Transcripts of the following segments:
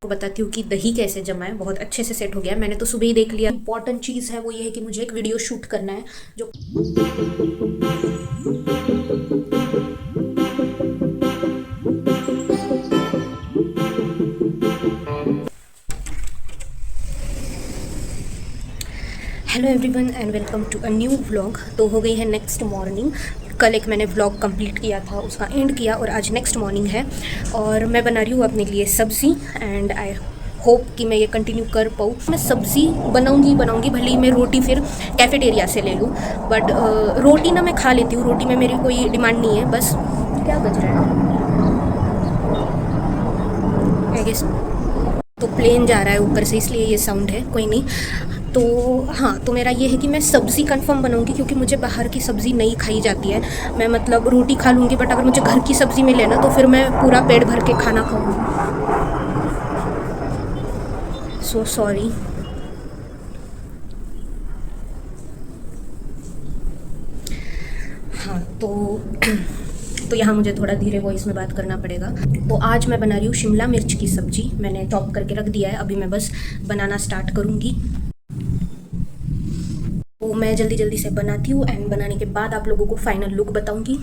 को बताती हूँ कि दही कैसे जमा है। बहुत अच्छे से सेट हो गया है। मैंने तो सुबह ही देख लिया। इंपॉर्टेंट चीज़ है वो ये है कि मुझे एक वीडियो शूट करना है जो hello everyone and welcome to a new vlog. तो हो गई है नेक्स्ट मॉर्निंग। कल एक मैंने व्लॉग कंप्लीट किया था, उसका एंड किया और आज नेक्स्ट मॉर्निंग है और मैं बना रही हूँ अपने लिए सब्ज़ी एंड आई होप कि मैं ये कंटिन्यू कर पाऊँ। मैं सब्ज़ी बनाऊँगी भले ही मैं रोटी फिर कैफेटेरिया से ले लूँ, बट रोटी ना मैं खा लेती हूँ। रोटी में मेरी कोई डिमांड नहीं है। बस क्या बज रहा है आई गेस तो प्लेन जा रहा है ऊपर से, इसलिए ये साउंड है। कोई नहीं। तो हाँ, तो मेरा ये है कि मैं सब्ज़ी कंफर्म बनाऊंगी क्योंकि मुझे बाहर की सब्ज़ी नहीं खाई जाती है। मैं मतलब रोटी खा लूँगी बट अगर मुझे घर की सब्ज़ी मिले ना तो फिर मैं पूरा पेट भर के खाना खाऊंगी। So sorry. हाँ तो यहाँ मुझे थोड़ा धीरे वॉइस में बात करना पड़ेगा। तो आज मैं बना रही हूँ शिमला मिर्च की सब्ज़ी। मैंने चॉप करके रख दिया है, अभी मैं बस बनाना स्टार्ट करूँगी। तो मैं जल्दी जल्दी से बनाती हूँ एंड बनाने के बाद आप लोगों को फाइनल लुक बताऊँगी।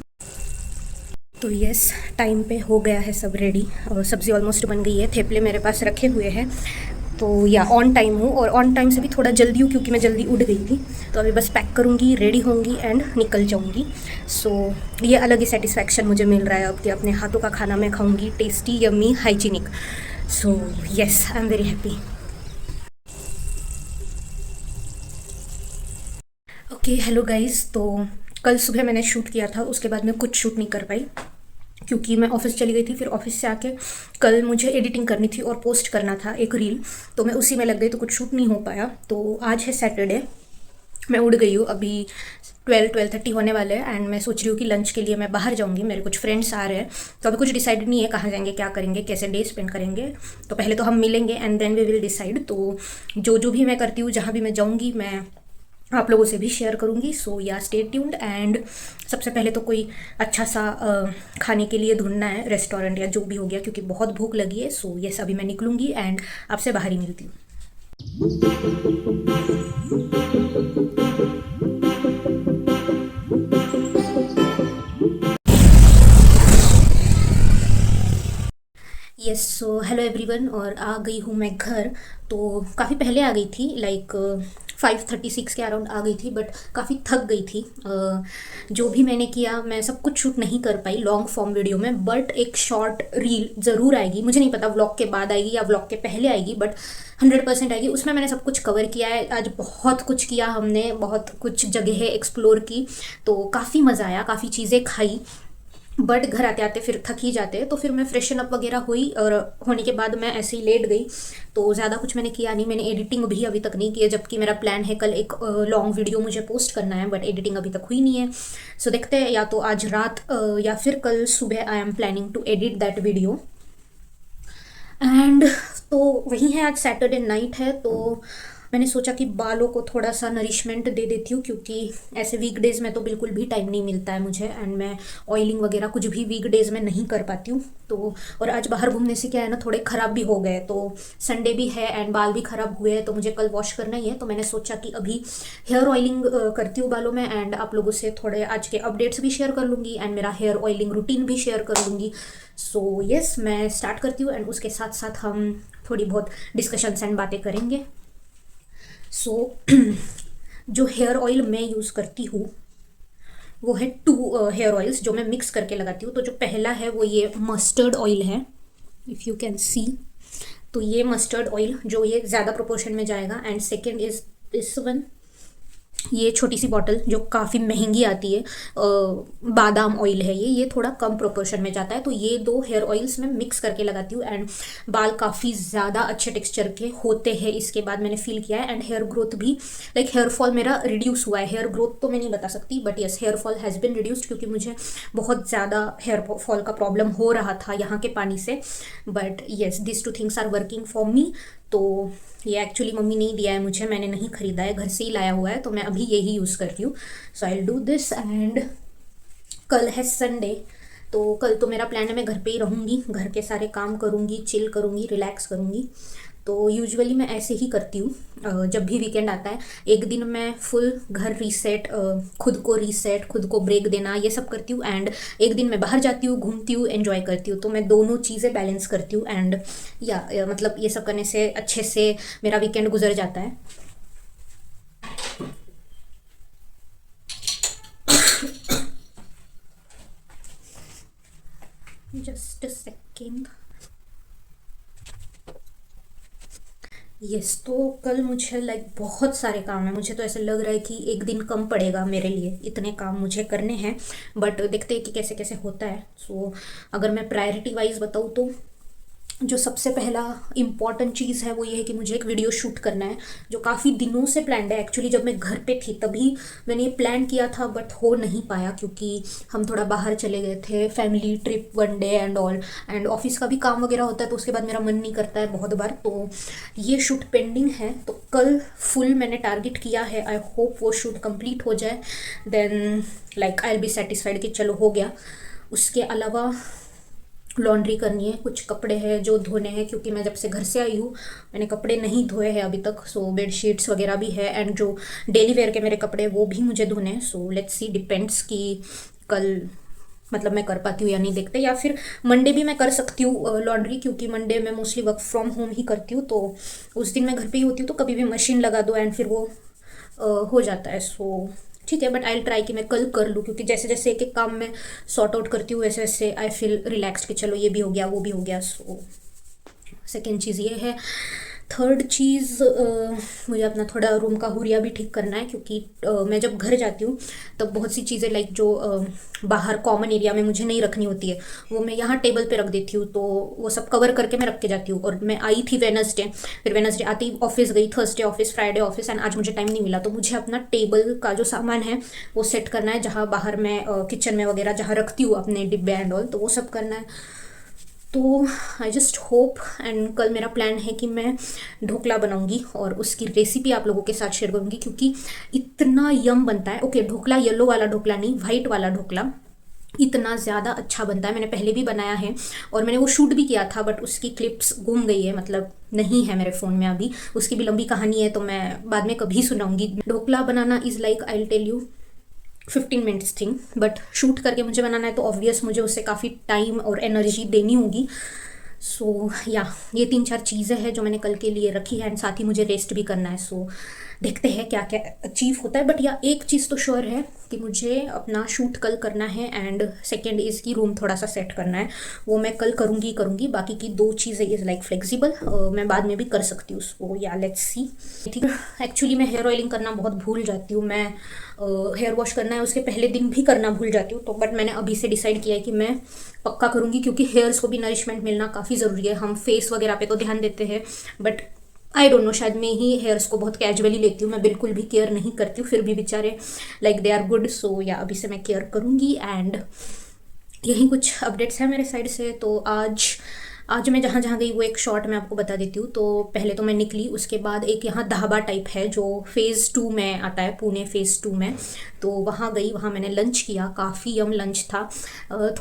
तो यस, टाइम पे हो गया है सब रेडी और सब्ज़ी ऑलमोस्ट बन गई है। थेपले मेरे पास रखे हुए हैं। तो या ऑन टाइम हूँ और ऑन टाइम से भी थोड़ा जल्दी हूँ क्योंकि मैं जल्दी उठ गई थी। तो अभी बस पैक करूँगी, रेडी होंगी एंड निकल जाऊँगी। सो ये अलग ही सेटिस्फैक्शन मुझे मिल रहा है अब कि अपने हाथों का खाना मैं खाऊँगी, tasty, yummy, hygienic. So yes, I am very happy. Okay, hello guys. तो कल सुबह मैंने शूट किया था, उसके बाद मैं कुछ शूट नहीं कर पाई क्योंकि मैं ऑफिस चली गई थी। फिर ऑफिस से आके कल मुझे एडिटिंग करनी थी और पोस्ट करना था एक रील, तो मैं उसी में लग गई तो कुछ शूट नहीं हो पाया। तो आज है सैटरडे, मैं उड़ गई हूँ। अभी 12-12:30 होने वाले हैं एंड मैं सोच रही हूँ कि लंच के लिए मैं बाहर जाऊँगी। मेरे कुछ फ्रेंड्स आ रहे हैं तो अभी कुछ डिसाइड नहीं है कहाँ जाएंगे, क्या करेंगे, कैसे डे स्पेंड करेंगे। तो पहले तो हम मिलेंगे and then we will decide. तो जो भी मैं करती हूँ, जहाँ भी मैं जाऊँगी, मैं आप लोगों से भी शेयर करूँगी। सो या स्टे ट्यून्ड। एंड सबसे पहले तो कोई अच्छा सा खाने के लिए ढूंढना है, रेस्टोरेंट या जो भी हो गया, क्योंकि बहुत भूख लगी है। सो यस, अभी मैं निकलूँगी एंड आपसे बाहर ही मिलती हूँ। Yes, so hello everyone. और आ गई हूँ मैं घर। तो काफ़ी पहले आ गई थी, लाइक 5:36 के अराउंड आ गई थी, बट काफ़ी थक गई थी। जो भी मैंने किया, मैं सब कुछ शूट नहीं कर पाई लॉन्ग फॉर्म वीडियो में, बट एक शॉर्ट रील ज़रूर आएगी। मुझे नहीं पता व्लॉग के बाद आएगी या व्लॉग के पहले आएगी, बट 100% आएगी। उसमें मैंने सब कुछ कवर किया है। आज बहुत कुछ किया हमने, बहुत कुछ जगह एक्सप्लोर की, तो काफ़ी मज़ा आया, काफ़ी चीज़ें खाई। बट घर आते आते फिर थक ही जाते हैं। तो फिर मैं फ्रेशन अप वगैरह हुई और होने के बाद मैं ऐसे ही लेट गई। तो ज़्यादा कुछ मैंने किया नहीं। मैंने एडिटिंग भी अभी तक नहीं की है, जबकि मेरा प्लान है कल एक लॉन्ग वीडियो मुझे पोस्ट करना है, बट एडिटिंग अभी तक हुई नहीं है। सो देखते हैं, या तो आज रात या फिर कल सुबह I am planning to edit that video. And तो वही है, आज सैटरडे नाइट है तो मैंने सोचा कि बालों को थोड़ा सा नरिशमेंट दे देती हूँ, क्योंकि ऐसे वीकडेज़ में तो बिल्कुल भी टाइम नहीं मिलता है मुझे एंड मैं ऑयलिंग वगैरह कुछ भी वीकडेज़ में नहीं कर पाती हूँ। तो और आज बाहर घूमने से क्या है ना, थोड़े ख़राब भी हो गए। तो संडे भी है एंड बाल भी ख़राब हुए हैं, तो मुझे कल वॉश करना ही है। तो मैंने सोचा कि अभी हेयर ऑयलिंग करती हूँ बालों में एंड आप लोगों से थोड़े आज के अपडेट्स भी शेयर कर लूँगी एंड मेरा हेयर ऑयलिंग रूटीन भी शेयर कर लूँगी। सो यस, मैं स्टार्ट करती हूँ एंड उसके साथ साथ हम थोड़ी बहुत डिस्कशंस एंड बातें करेंगे। सो जो हेयर ऑयल मैं यूज़ करती हूँ वो है 2 हेयर ऑयल्स जो मैं मिक्स करके लगाती हूँ। तो जो पहला है वो ये मस्टर्ड ऑयल है, इफ़ यू कैन सी। तो ये मस्टर्ड ऑयल जो ये ज़्यादा प्रोपोर्शन में जाएगा। And second is this one, ये छोटी सी बॉटल जो काफ़ी महंगी आती है, बादाम ऑयल है ये थोड़ा कम प्रोपोर्शन में जाता है। तो ये 2 हेयर ऑयल्स मैं मिक्स करके लगाती हूँ एंड बाल काफ़ी ज़्यादा अच्छे टेक्सचर के होते हैं। इसके बाद मैंने फील किया है एंड हेयर ग्रोथ भी, लाइक हेयर फॉल मेरा रिड्यूस हुआ है। हेयर ग्रोथ तो मैं नहीं बता सकती, but yes, hair fall has been reduced, क्योंकि मुझे बहुत ज़्यादा हेयर फॉल का प्रॉब्लम हो रहा था यहाँ के पानी से। But yes, this 2 things are working for me. तो ये एक्चुअली मम्मी ने दिया है मुझे, मैंने नहीं खरीदा है, घर से ही लाया हुआ है। तो मैं अभी यही यूज़ करती हूँ। So I will do this. And कल है संडे, तो कल तो मेरा प्लान है मैं घर पे ही रहूँगी, घर के सारे काम करूँगी, चिल करूँगी, रिलैक्स करूँगी। तो यूजुअली मैं ऐसे ही करती हूँ जब भी वीकेंड आता है। एक दिन मैं फुल घर रीसेट, खुद को रीसेट, खुद को ब्रेक देना, ये सब करती हूँ। एंड एक दिन मैं बाहर जाती हूँ, घूमती हूँ, एंजॉय करती हूँ। तो मैं दोनों चीज़ें बैलेंस करती हूँ। एंड या मतलब ये सब करने से अच्छे से मेरा वीकेंड गुजर जाता है। Just a second. यस, तो कल मुझे लाइक बहुत सारे काम है। मुझे तो ऐसा लग रहा है कि एक दिन कम पड़ेगा मेरे लिए, इतने काम मुझे करने हैं। बट देखते हैं कि कैसे कैसे होता है। सो अगर मैं प्रायोरिटी वाइज बताऊँ तो जो सबसे पहला इम्पॉर्टेंट चीज़ है वो ये है कि मुझे एक वीडियो शूट करना है, जो काफ़ी दिनों से प्लान्ड है। एक्चुअली जब मैं घर पे थी तभी मैंने ये प्लान किया था, बट हो नहीं पाया क्योंकि हम थोड़ा बाहर चले गए थे, family trip, one day and all. And office का भी काम वगैरह होता है तो उसके बाद मेरा मन नहीं करता है बहुत बार। तो ये शूट पेंडिंग है, तो कल फुल मैंने टारगेट किया है। आई होप वो शूट कंप्लीट हो जाए, then like I will be satisfied कि चलो हो गया। उसके अलावा लॉन्ड्री करनी है, कुछ कपड़े हैं जो धोने हैं, क्योंकि मैं जब से घर से आई हूँ मैंने कपड़े नहीं धोए हैं अभी तक। सो बेडशीट्स वगैरह भी है, एंड जो डेली वेयर के मेरे कपड़े हैं वो भी मुझे धोने हैं। सो लेट्स सी, डिपेंड्स कि कल मतलब मैं कर पाती हूँ या नहीं, देखते। या फिर मंडे भी मैं कर सकती हूँ लॉन्ड्री, क्योंकि मंडे मैं मोस्टली वर्क फ्रॉम होम ही करती हूँ। तो उस दिन मैं घर पे ही होती हूँ, तो कभी भी मशीन लगा दो एंड फिर वो हो जाता है। सो ठीक है, बट आई ट्राई कि मैं कल कर लूँ, क्योंकि जैसे जैसे एक एक काम मैं सॉर्ट आउट करती हूँ वैसे वैसे आई फील रिलैक्स कि चलो ये भी हो गया, वो भी हो गया। सो सेकेंड चीज़ ये है। थर्ड चीज़, मुझे अपना थोड़ा रूम का हुरिया भी ठीक करना है, क्योंकि मैं जब घर जाती हूँ तब बहुत सी चीज़ें लाइक जो बाहर कॉमन एरिया में मुझे नहीं रखनी होती है वो मैं यहाँ टेबल पे रख देती हूँ। तो वो सब कवर करके मैं रख के जाती हूँ। और मैं आई थी वेनसडे, फिर वेनसडे आती ही ऑफिस गई, Thursday office, Friday office, and आज मुझे टाइम नहीं मिला। तो मुझे अपना टेबल का जो सामान है वो सेट करना है, जहाँ बाहर मैं किचन में वगैरह जहाँ रखती हूँ अपने डिब्बे एंड ऑल, तो वो सब करना है। तो आई जस्ट होप, एंड कल मेरा प्लान है कि मैं ढोकला बनाऊंगी और उसकी रेसिपी आप लोगों के साथ शेयर करूंगी, क्योंकि इतना यम बनता है। ओके, ढोकला येलो वाला ढोकला नहीं, वाइट वाला ढोकला इतना ज़्यादा अच्छा बनता है। मैंने पहले भी बनाया है और मैंने वो शूट भी किया था, बट उसकी क्लिप्स गुम गई है, मतलब नहीं है मेरे फ़ोन में अभी। उसकी भी लंबी कहानी है, तो मैं बाद में कभी सुनाऊंगी। ढोकला बनाना is like, I will tell you, 15 minutes thing, but shoot करके मुझे बनाना है तो ऑब्वियस मुझे उससे काफ़ी टाइम और एनर्जी देनी होगी। सो या ये 3-4 चीज़ें हैं जो मैंने कल के लिए रखी है, एंड साथ ही मुझे रेस्ट भी करना है। सो देखते हैं क्या क्या अचीव होता है। बट या एक चीज़ तो श्योर है कि मुझे अपना शूट कल करना है, एंड सेकेंड इज़ की रूम थोड़ा सा सेट करना है, वो मैं कल करूँगी। बाकी की 2 चीज़ें इज़ लाइक फ्लेक्सिबल, मैं बाद में भी कर सकती हूँ उसको। या लेट्स सी। ठीक है, एक्चुअली मैं हेयर ऑयलिंग करना बहुत भूल जाती हूँ। मैं हेयर वॉश करना है उसके पहले दिन भी करना भूल जाती हूँ। तो बट मैंने अभी से डिसाइड किया है कि मैं पक्का करूँगी, क्योंकि हेयर्स को भी नरिशमेंट मिलना काफ़ी ज़रूरी है। हम फेस वगैरह पे तो ध्यान देते हैं, बट आई डोंट नो, शायद मैं ही हेयर्स को बहुत कैजुअली लेती हूँ, मैं बिल्कुल भी केयर नहीं करती हूँ, फिर भी बेचारे लाइक दे आर गुड। सो या अभी से मैं केयर करूँगी। एंड यही कुछ अपडेट्स हैं मेरे साइड से। तो आज मैं जहाँ जहाँ गई वो एक शॉर्ट मैं आपको बता देती हूँ। तो पहले तो मैं निकली, उसके बाद एक यहाँ ढाबा टाइप है जो फ़ेज़ 2 में आता है, पुणे फ़ेज़ 2 में। तो वहाँ गई, वहाँ मैंने लंच किया, काफ़ी यम लंच था।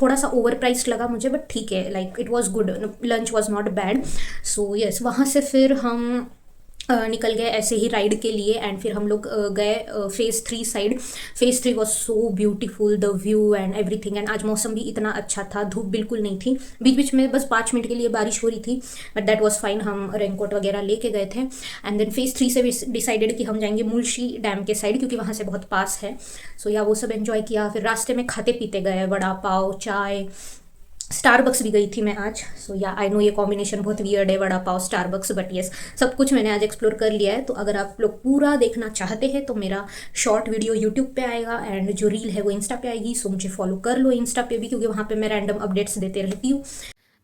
थोड़ा सा ओवर प्राइस्ड लगा मुझे, बट ठीक है, like it was good, lunch was not bad. So yes, वहाँ से फिर हम निकल गए ऐसे ही राइड के लिए, एंड फिर हम लोग गए phase 3 side. Phase 3 was so beautiful, the view and everything. And आज मौसम भी इतना अच्छा था, धूप बिल्कुल नहीं थी। बीच बीच में बस 5 मिनट के लिए बारिश हो रही थी, बट दैट वॉज फाइन। हम रेनकोट वगैरह लेके गए थे। एंड देन फ़ेज़ 3 से डिसाइडेड कि हम जाएंगे मुल्शी डैम के साइड, क्योंकि वहाँ से बहुत पास है। सो या वो सब एंजॉय किया। फिर रास्ते में खाते पीते गए, वड़ा पाव, चाय, स्टारबक्स भी गई थी मैं आज। सो या आई नो ये कॉम्बिनेशन बहुत वियर्ड है, vada pav Starbucks, but yes, सब कुछ मैंने आज एक्सप्लोर कर लिया है। तो अगर आप लोग पूरा देखना चाहते हैं तो मेरा शॉर्ट वीडियो यूट्यूब पे आएगा, एंड जो रील है वो इंस्टा पे आएगी। सो मुझे फॉलो कर लो इंस्टा पे भी, क्योंकि वहाँ पे मैं रैंडम अपडेट्स देते रहती हूँ।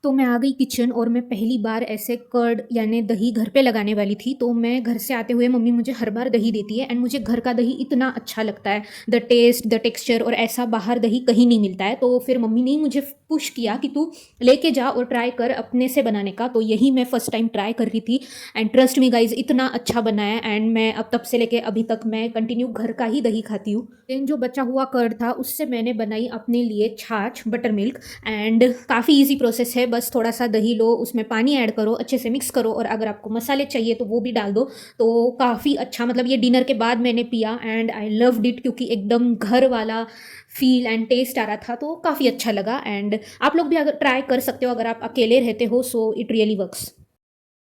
तो मैं आ गई किचन, और मैं पहली बार ऐसे कर्ड यानी दही घर पे लगाने वाली थी। तो मैं घर से आते हुए, मम्मी मुझे हर बार दही देती है, एंड मुझे घर का दही इतना अच्छा लगता है, द टेस्ट, द टेक्सचर, और ऐसा बाहर दही कहीं नहीं मिलता है। तो फिर मम्मी ने ही मुझे पुश किया कि तू लेके जा और ट्राई कर अपने से बनाने का। तो यही मैं फ़र्स्ट टाइम ट्राई कर रही थी एंड ट्रस्ट मी गाइज इतना अच्छा बना है एंड मैं अब तब से लेके अभी तक मैं कंटिन्यू घर का ही दही खाती हूँ। देन जो बचा हुआ कर्ड था उससे मैंने बनाई अपने लिए छाछ बटर मिल्क एंड काफ़ी इजी प्रोसेस है। बस थोड़ा सा दही लो, उसमें पानी ऐड करो, अच्छे से मिक्स करो और अगर आपको मसाले चाहिए तो वो भी डाल दो। तो काफ़ी अच्छा, मतलब ये डिनर के बाद मैंने पिया एंड आई लव्ड इट क्योंकि एकदम घर वाला फील एंड टेस्ट आ रहा था, तो काफ़ी अच्छा लगा। एंड आप लोग भी अगर ट्राई कर सकते हो अगर आप अकेले रहते हो, so it really works.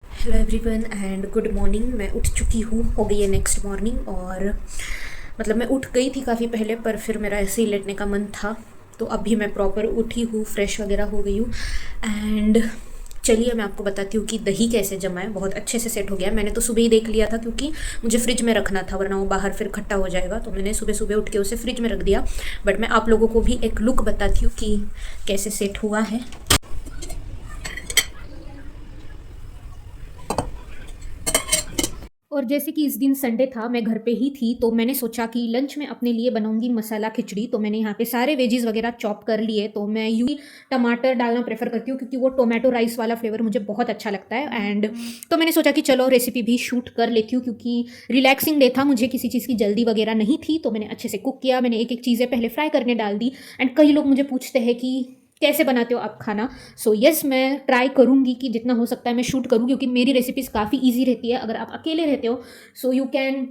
Hello everyone and good morning. मैं उठ चुकी हूँ, हो गई है नेक्स्ट मॉर्निंग और मतलब मैं उठ गई थी काफ़ी पहले पर फिर मेरा ऐसे ही लेटने का मन था, तो अभी मैं प्रॉपर उठी हूँ, फ्रेश वगैरह हो गई हूँ एंड चलिए मैं आपको बताती हूँ कि दही कैसे जमा है। बहुत अच्छे से सेट हो गया। मैंने तो सुबह ही देख लिया था क्योंकि मुझे फ्रिज में रखना था वरना वो बाहर फिर खट्टा हो जाएगा, तो मैंने सुबह सुबह उठ के उसे फ्रिज में रख दिया। बट मैं आप लोगों को भी एक लुक बताती हूँ कि कैसे सेट हुआ है। और जैसे कि इस दिन संडे था, मैं घर पे ही थी, तो मैंने सोचा कि लंच में अपने लिए बनाऊंगी मसाला खिचड़ी। तो मैंने यहाँ पे सारे वेजीज वगैरह चॉप कर लिए। तो मैं यूँ टमाटर डालना प्रेफर करती हूँ क्योंकि वो टोमेटो राइस वाला फ्लेवर मुझे बहुत अच्छा लगता है। एंड तो मैंने सोचा कि चलो रेसिपी भी शूट कर लेती हूँ क्योंकि रिलैक्सिंग डे था, मुझे किसी चीज़ की जल्दी वगैरह नहीं थी। तो मैंने अच्छे से कुक किया, मैंने एक एक चीज़ें पहले फ्राई करने डाल दी। एंड कई लोग मुझे पूछते हैं कि कैसे बनाते हो आप खाना। सो यस, मैं ट्राई करूँगी कि जितना हो सकता है मैं शूट करूँ क्योंकि मेरी रेसिपीज़ काफ़ी ईजी रहती है अगर आप अकेले रहते हो। So you can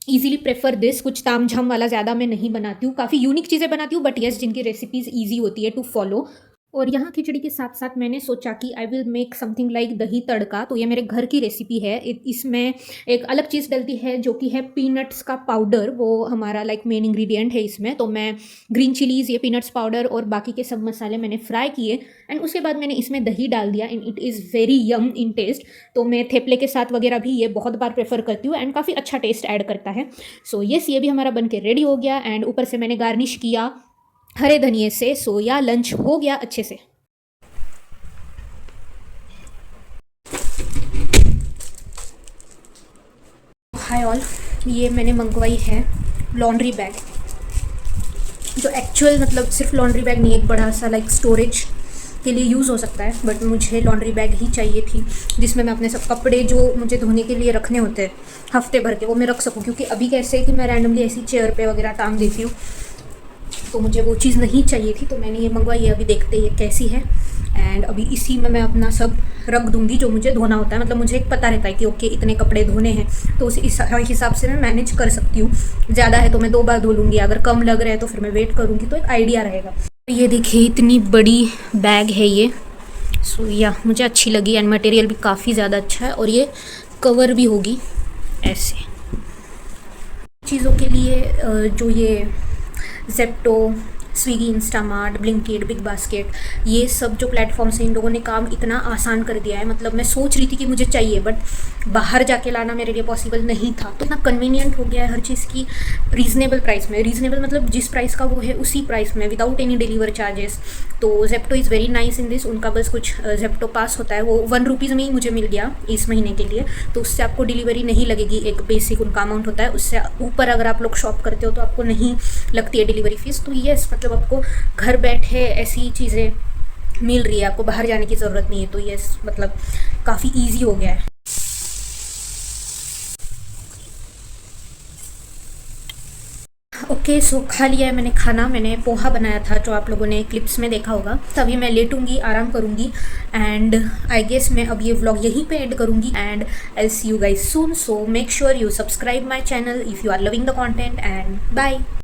easily prefer this. कुछ ताम झाम वाला ज़्यादा मैं नहीं बनाती हूँ, काफ़ी यूनिक चीज़ें बनाती हूँ बट यस जिनकी रेसिपीज़ ईजी होती है टू फॉलो। और यहाँ खिचड़ी के साथ साथ मैंने सोचा कि I will make something like दही तड़का। तो ये मेरे घर की रेसिपी है। इसमें एक अलग चीज़ डलती है जो कि है पीनट्स का पाउडर, वो हमारा लाइक मेन इंग्रेडिएंट है इसमें। तो मैं ग्रीन चिलीज़, ये पीनट्स पाउडर और बाकी के सब मसाले मैंने फ्राई किए एंड उसके बाद मैंने इसमें दही डाल दिया and it is very yum in taste. तो मैं थेपले के साथ वगैरह भी ये बहुत बार प्रेफर करती हूँ एंड काफ़ी अच्छा टेस्ट ऐड करता है। सो यस, ये भी हमारा बन के रेडी हो गया एंड ऊपर से मैंने गार्निश किया हरे धनिए से। सो या लंच हो गया अच्छे से। हाय ऑल, ये मैंने मंगवाई है लॉन्ड्री बैग, जो एक्चुअल मतलब सिर्फ लॉन्ड्री बैग नहीं, एक बड़ा सा लाइक स्टोरेज के लिए यूज़ हो सकता है। बट मुझे लॉन्ड्री बैग ही चाहिए थी जिसमें मैं अपने सब कपड़े जो मुझे धोने के लिए रखने होते हैं हफ्ते भर के, वो मैं रख सकूँ। क्योंकि अभी कैसे है कि मैं रैंडमली ऐसी चेयर पे वगैरह टांग देती हूँ, तो मुझे वो चीज़ नहीं चाहिए थी। तो मैंने ये मंगवाई है, अभी देखते हैं ये कैसी है। एंड अभी इसी में मैं अपना सब रख दूंगी जो मुझे धोना होता है। मतलब मुझे एक पता रहता है कि ओके इतने कपड़े धोने हैं, तो उस हिसाब से मैं मैनेज कर सकती हूँ। ज़्यादा है तो मैं 2 बार धो लूँगी, अगर कम लग रहा है तो फिर मैं वेट करूँगी, तो एक आइडिया रहेगा। ये देखिए इतनी बड़ी बैग है ये। सो या मुझे अच्छी लगी एंड मटेरियल भी काफ़ी ज़्यादा अच्छा है और ये कवर भी होगी ऐसे चीज़ों के लिए। जो ये Zepto, Swiggy, Instamart, Blinkit, big basket, ये सब जो प्लेटफॉर्म्स हैं इन लोगों ने काम इतना आसान कर दिया है। मतलब मैं सोच रही थी कि मुझे चाहिए बट बाहर जाके लाना मेरे लिए पॉसिबल नहीं था, तो इतना कन्वीनियंट हो गया है हर चीज़ की रीज़नेबल प्राइस में। रीज़नेबल मतलब जिस प्राइस का वो है उसी प्राइस में, विदाउट एनी डिलीवर चार्जेस। तो Zepto is very nice in this. उनका बस कुछ जेप्टो पास होता है, वो 1 रुपीज़ में ही मुझे मिल गया इस महीने के लिए, तो उससे आपको डिलीवरी नहीं लगेगी। एक बेसिक उनका अमाउंट होता है, उससे ऊपर अगर आप लोग शॉप करते हो तो आपको नहीं लगती है डिलीवरी फीस। तो येस, मतलब आपको घर बैठे ऐसी चीज़ें मिल रही है, आपको बाहर जाने की ज़रूरत नहीं है। तो येस, मतलब काफ़ी ईजी हो गया है। ओके सो खा लिया है मैंने खाना। मैंने पोहा बनाया था जो आप लोगों ने क्लिप्स में देखा होगा। तभी मैं लेटूंगी, आराम करूंगी एंड आई गेस मैं अब ये व्लॉग यहीं पे एंड करूंगी and I see you guys soon. So make sure you subscribe my channel if you are loving the content and bye.